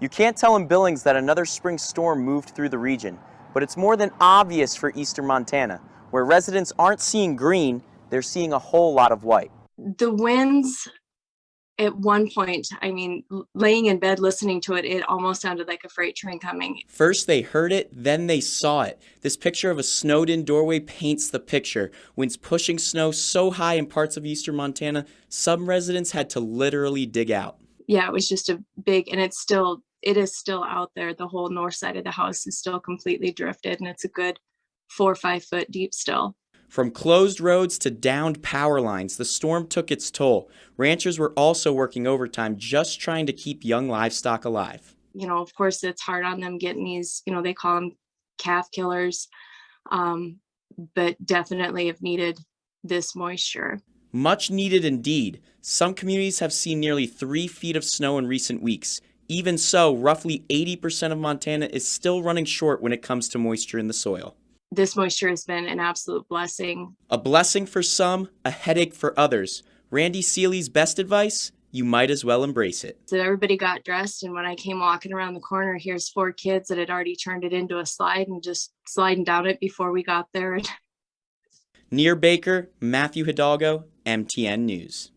You can't tell in Billings that another spring storm moved through the region, but it's more than obvious for eastern Montana, where residents aren't seeing green, they're seeing a whole lot of white. The winds at one point, I mean, laying in bed listening to it, it almost sounded like a freight train coming. First they heard it, then they saw it. This picture of a snowed-in doorway paints the picture. Winds pushing snow so high in parts of eastern Montana, some residents had to literally dig out. Yeah, it was just a big, and it is still out there. The whole north side of the house is still completely drifted, and it's a good 4 or 5 foot deep still. From closed roads to downed power lines, the storm took its toll. Ranchers were also working overtime just trying to keep young livestock alive. Of course, it's hard on them getting these, they call them calf killers, but definitely have needed this moisture. Much needed indeed. Some communities have seen nearly 3 feet of snow in recent weeks. Even so, roughly 80% of Montana is still running short when it comes to moisture in the soil. This moisture has been an absolute blessing. A blessing for some, a headache for others. Randy Seeley's best advice? You might as well embrace it. So everybody got dressed, and when I came walking around the corner, here's 4 kids that had already turned it into a slide and just sliding down it before we got there. Near Baker, Matthew Hidalgo, MTN News.